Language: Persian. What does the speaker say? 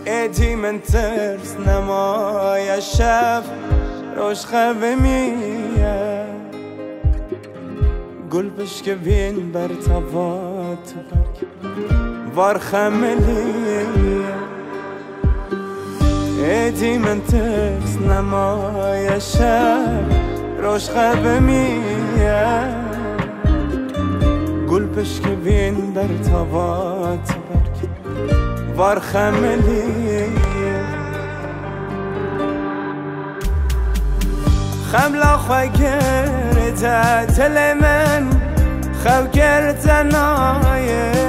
ایدی من ترس نمای شب روش خواه میه گل بشکه بین بر تبات برگ وار خملیه ایدی من ترس نمای شب روش خواه میه گل بشکه بین بر تبات برگ وار خملیه خملا خواه گرده تل من خو گرده نایه